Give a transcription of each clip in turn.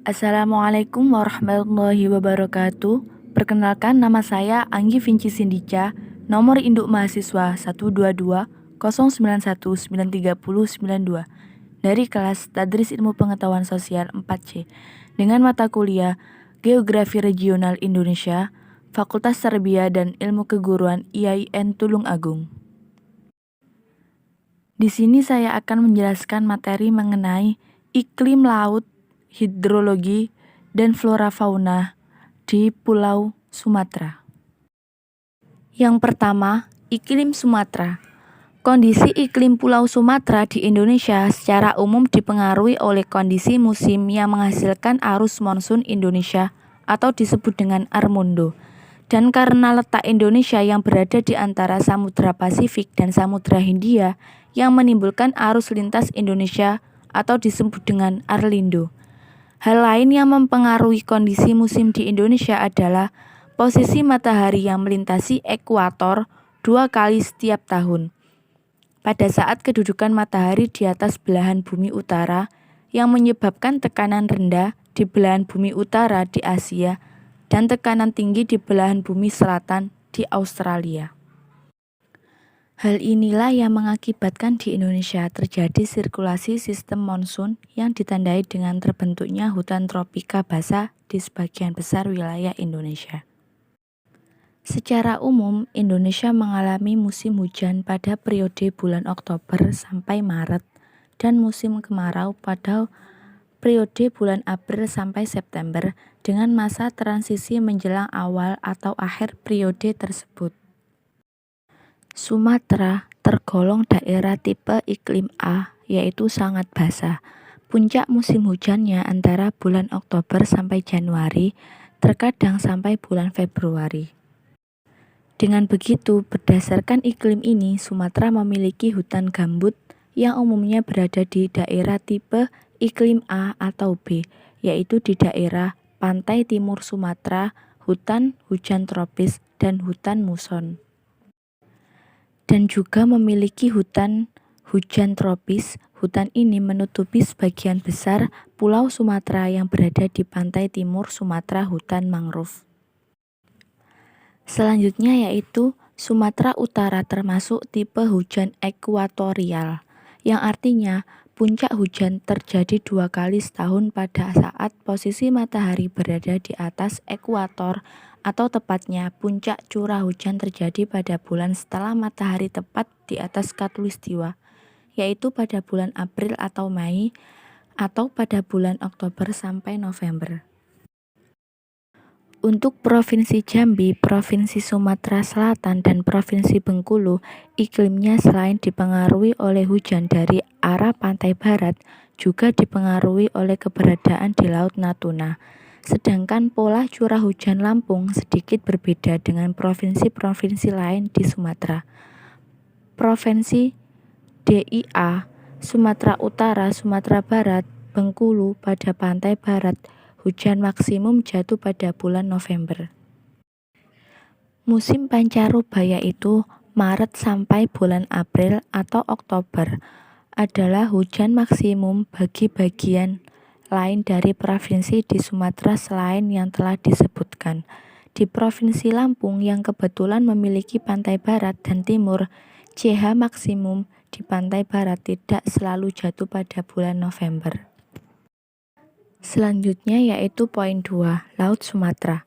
Assalamualaikum warahmatullahi wabarakatuh. Perkenalkan, nama saya Anggi Vinci Sindica, nomor induk mahasiswa 12209193092 dari kelas Tadris Ilmu Pengetahuan Sosial 4C dengan mata kuliah Geografi Regional Indonesia, Fakultas Tarbiyah dan Ilmu Keguruan IAIN Tulung Agung. Di sini saya akan menjelaskan materi mengenai iklim laut, hidrologi, dan flora fauna di Pulau Sumatera. Yang pertama, iklim Sumatera. Kondisi iklim Pulau Sumatera di Indonesia secara umum dipengaruhi oleh kondisi musim yang menghasilkan arus monsun Indonesia atau disebut dengan Armundo. Dan karena letak Indonesia yang berada di antara Samudra Pasifik dan Samudra Hindia yang menimbulkan arus lintas Indonesia atau disebut dengan Arlindo. Hal lain yang mempengaruhi kondisi musim di Indonesia adalah posisi matahari yang melintasi ekuator 2 kali setiap tahun. Pada saat kedudukan matahari di atas belahan bumi utara yang menyebabkan tekanan rendah di belahan bumi utara di Asia dan tekanan tinggi di belahan bumi selatan di Australia. Hal inilah yang mengakibatkan di Indonesia terjadi sirkulasi sistem monsun yang ditandai dengan terbentuknya hutan tropika basah di sebagian besar wilayah Indonesia. Secara umum, Indonesia mengalami musim hujan pada periode bulan Oktober sampai Maret dan musim kemarau pada periode bulan April sampai September dengan masa transisi menjelang awal atau akhir periode tersebut. Sumatera tergolong daerah tipe iklim A, yaitu sangat basah. Puncak musim hujannya antara bulan Oktober sampai Januari, terkadang sampai bulan Februari. Dengan begitu, berdasarkan iklim ini, Sumatera memiliki hutan gambut yang umumnya berada di daerah tipe iklim A atau B, yaitu di daerah pantai timur Sumatera, hutan hujan tropis, dan hutan muson. Dan juga memiliki hutan hujan tropis. Hutan ini menutupi sebagian besar Pulau Sumatera yang berada di pantai timur Sumatera hutan mangrove. Selanjutnya yaitu Sumatera Utara termasuk tipe hujan ekuatorial, yang artinya puncak hujan terjadi 2 kali setahun pada saat posisi matahari berada di atas ekuator, atau tepatnya puncak curah hujan terjadi pada bulan setelah matahari tepat di atas khatulistiwa, yaitu pada bulan April atau Mei, atau pada bulan Oktober sampai November. Untuk Provinsi Jambi, Provinsi Sumatera Selatan, dan Provinsi Bengkulu, iklimnya selain dipengaruhi oleh hujan dari arah pantai barat, juga dipengaruhi oleh keberadaan di Laut Natuna. Sedangkan pola curah hujan Lampung sedikit berbeda dengan provinsi-provinsi lain di Sumatera. Provinsi DIA, Sumatera Utara, Sumatera Barat, Bengkulu pada pantai barat, hujan maksimum jatuh pada bulan November. Musim pancaroba yaitu Maret sampai bulan April atau Oktober adalah hujan maksimum bagi bagian lain dari provinsi di Sumatera selain yang telah disebutkan. Di Provinsi Lampung yang kebetulan memiliki pantai barat dan timur, CH maksimum di pantai barat tidak selalu jatuh pada bulan November. Selanjutnya yaitu poin 2, Laut Sumatera.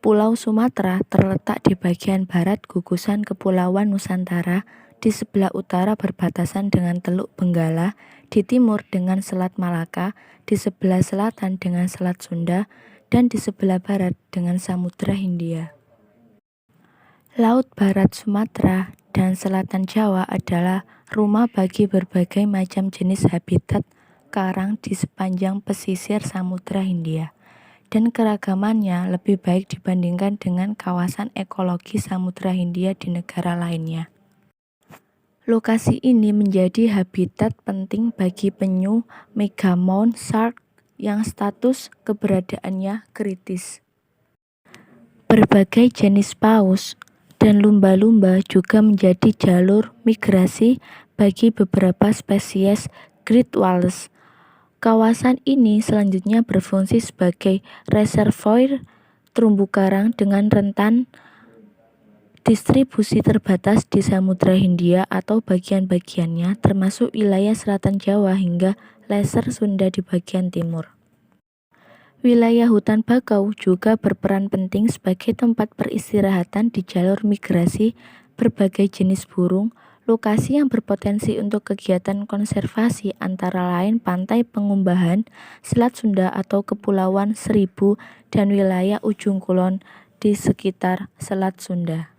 Pulau Sumatera terletak di bagian barat gugusan Kepulauan Nusantara, di sebelah utara berbatasan dengan Teluk Benggala, di timur dengan Selat Malaka, di sebelah selatan dengan Selat Sunda, dan di sebelah barat dengan Samudra Hindia. Laut Barat Sumatera dan Selatan Jawa adalah rumah bagi berbagai macam jenis habitat karang di sepanjang pesisir Samudra Hindia, dan keragamannya lebih baik dibandingkan dengan kawasan ekologi Samudra Hindia di negara lainnya. Lokasi ini menjadi habitat penting bagi penyu megamount shark yang status keberadaannya kritis. Berbagai jenis paus dan lumba-lumba juga menjadi jalur migrasi bagi beberapa spesies great whales, Kawasan ini selanjutnya berfungsi sebagai reservoir terumbu karang dengan rentan distribusi terbatas di Samudra Hindia atau bagian-bagiannya termasuk wilayah selatan Jawa hingga Leser Sunda di bagian timur. Wilayah hutan bakau juga berperan penting sebagai tempat peristirahatan di jalur migrasi berbagai jenis burung, lokasi yang berpotensi untuk kegiatan konservasi antara lain Pantai Pengumbahan, Selat Sunda atau Kepulauan Seribu, dan wilayah ujung kulon di sekitar Selat Sunda.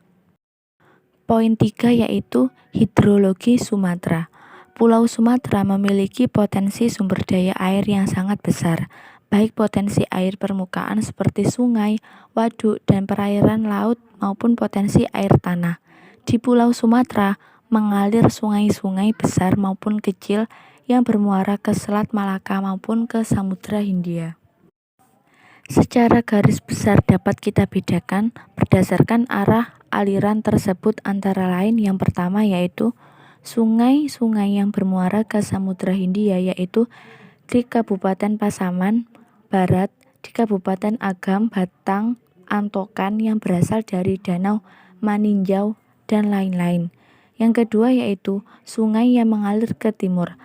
Poin 3 yaitu hidrologi Sumatera. Pulau Sumatera memiliki potensi sumber daya air yang sangat besar, baik potensi air permukaan seperti sungai, waduk, dan perairan laut maupun potensi air tanah. Di Pulau Sumatera mengalir sungai-sungai besar maupun kecil yang bermuara ke Selat Malaka maupun ke Samudra Hindia. Secara garis besar dapat kita bedakan berdasarkan arah aliran tersebut antara lain yang pertama yaitu sungai-sungai yang bermuara ke Samudra Hindia yaitu di Kabupaten Pasaman Barat, di Kabupaten Agam, Batang, Antokan yang berasal dari Danau Maninjau, dan lain-lain. Yang kedua yaitu sungai yang mengalir ke timur.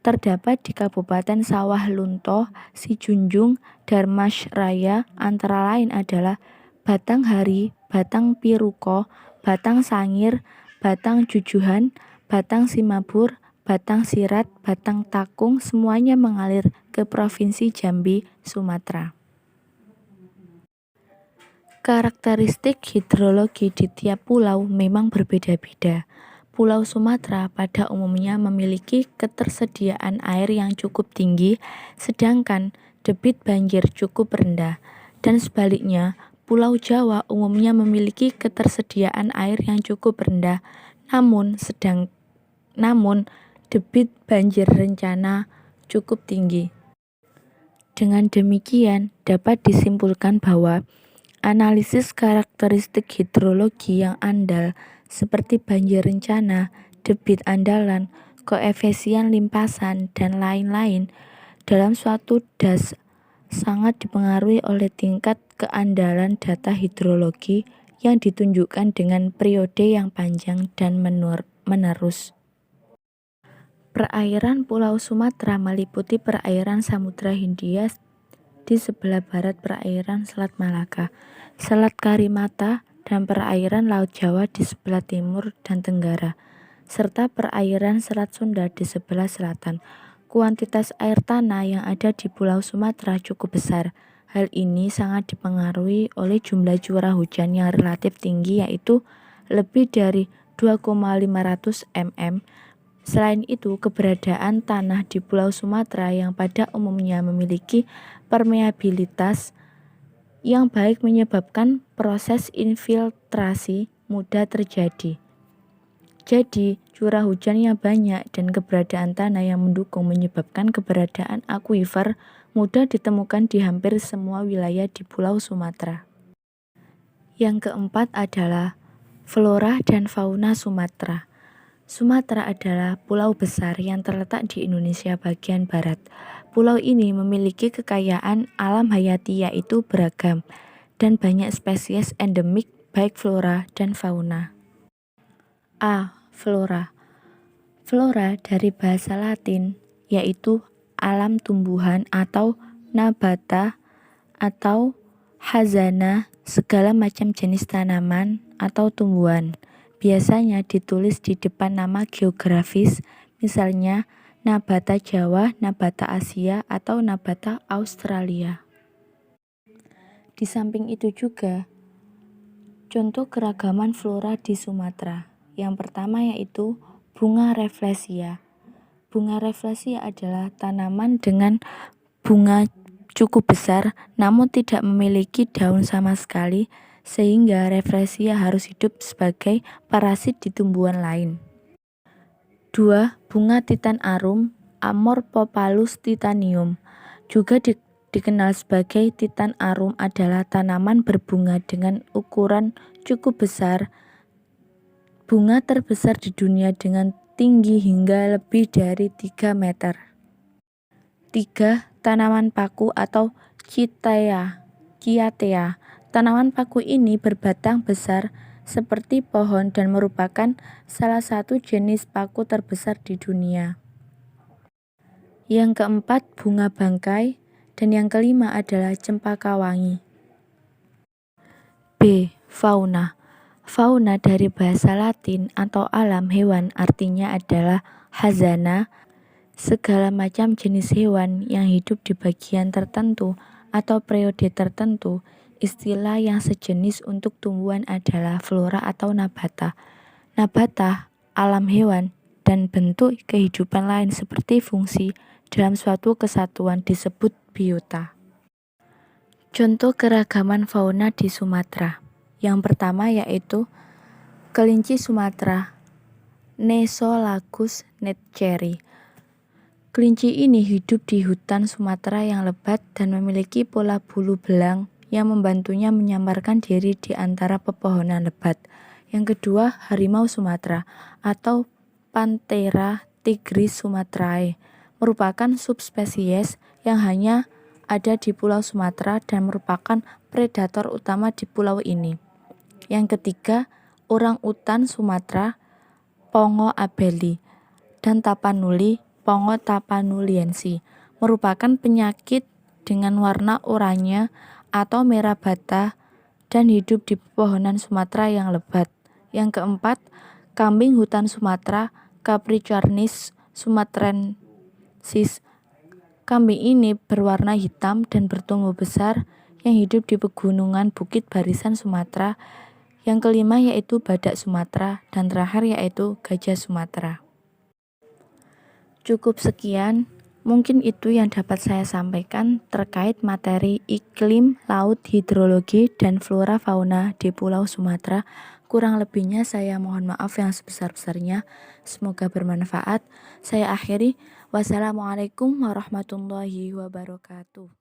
Terdapat di Kabupaten Sawah Lunto, Sijunjung, Darmas Raya, antara lain adalah Batang Hari, Batang Piruko, Batang Sangir, Batang Jujuhan, Batang Simabur, Batang Sirat, Batang Takung, semuanya mengalir ke Provinsi Jambi, Sumatera. Karakteristik hidrologi di tiap pulau memang berbeda-beda. Pulau Sumatera pada umumnya memiliki ketersediaan air yang cukup tinggi, sedangkan debit banjir cukup rendah. Dan sebaliknya, Pulau Jawa umumnya memiliki ketersediaan air yang cukup rendah, namun debit banjir rencana cukup tinggi. Dengan demikian, dapat disimpulkan bahwa analisis karakteristik hidrologi yang andal seperti banjir rencana, debit andalan, koefisien limpasan, dan lain-lain dalam suatu das sangat dipengaruhi oleh tingkat keandalan data hidrologi yang ditunjukkan dengan periode yang panjang dan menerus. Perairan Pulau Sumatera meliputi perairan Samudra Hindia di sebelah barat perairan Selat Malaka, Selat Karimata, dan perairan Laut Jawa di sebelah timur dan tenggara, serta perairan Selat Sunda di sebelah selatan. Kuantitas air tanah yang ada di Pulau Sumatera cukup besar. Hal ini sangat dipengaruhi oleh jumlah curah hujan yang relatif tinggi yaitu lebih dari 2,500 mm. Selain itu, keberadaan tanah di Pulau Sumatera yang pada umumnya memiliki permeabilitas yang baik menyebabkan proses infiltrasi mudah terjadi. Jadi, curah hujan yang banyak dan keberadaan tanah yang mendukung menyebabkan keberadaan akuifer mudah ditemukan di hampir semua wilayah di Pulau Sumatera. Yang keempat adalah flora dan fauna Sumatera. Sumatera adalah pulau besar yang terletak di Indonesia bagian barat. Pulau ini memiliki kekayaan alam hayati yaitu beragam dan banyak spesies endemik baik flora dan fauna. A. Flora. Flora dari bahasa Latin yaitu alam tumbuhan atau nabata atau hazana, segala macam jenis tanaman atau tumbuhan. Biasanya ditulis di depan nama geografis, misalnya Nabata Jawa, Nabata Asia, atau Nabata Australia. Di samping itu juga, contoh keragaman flora di Sumatera. Yang pertama yaitu bunga Rafflesia. Bunga Rafflesia adalah tanaman dengan bunga cukup besar namun tidak memiliki daun sama sekali, sehingga Rafflesia harus hidup sebagai parasit di tumbuhan lain. 2. Bunga Titan Arum, Amorphopalus titanium. Juga dikenal sebagai Titan Arum adalah tanaman berbunga dengan ukuran cukup besar. Bunga terbesar di dunia dengan tinggi hingga lebih dari 3 meter. 3. Tanaman paku atau Cyathea. Tanaman paku ini berbatang besar seperti pohon dan merupakan salah satu jenis paku terbesar di dunia. Yang keempat, bunga bangkai, dan yang kelima adalah cempaka wangi. B. Fauna. Fauna dari bahasa Latin atau alam hewan artinya adalah hazana, segala macam jenis hewan yang hidup di bagian tertentu atau periode tertentu. Istilah yang sejenis untuk tumbuhan adalah flora atau nabata. Nabata, alam hewan, dan bentuk kehidupan lain seperti fungsi dalam suatu kesatuan disebut biota. Contoh keragaman fauna di Sumatera. Yang pertama yaitu kelinci Sumatera, Nesolagus netcheri. Kelinci ini hidup di hutan Sumatera yang lebat dan memiliki pola bulu belang yang membantunya menyamarkan diri di antara pepohonan lebat. Yang kedua, harimau Sumatera atau Panthera tigris sumatrae merupakan subspesies yang hanya ada di Pulau Sumatera dan merupakan predator utama di pulau ini. Yang ketiga, orang-utan Sumatera, Pongo abeli, dan tapanuli, Pongo tapanuliensis, merupakan penyakit dengan warna oranye atau merah bata dan hidup di pepohonan Sumatera yang lebat. Yang keempat, kambing hutan Sumatera, Capricornis sumatrensis. Kambing ini berwarna hitam dan bertumbuh besar yang hidup di pegunungan bukit barisan Sumatera. Yang kelima yaitu badak Sumatera, dan terakhir yaitu gajah Sumatera. Cukup sekian, mungkin itu yang dapat saya sampaikan terkait materi iklim, laut, hidrologi, dan flora fauna di Pulau Sumatera. Kurang lebihnya saya mohon maaf yang sebesar-besarnya. Semoga bermanfaat. Saya akhiri. Wassalamualaikum warahmatullahi wabarakatuh.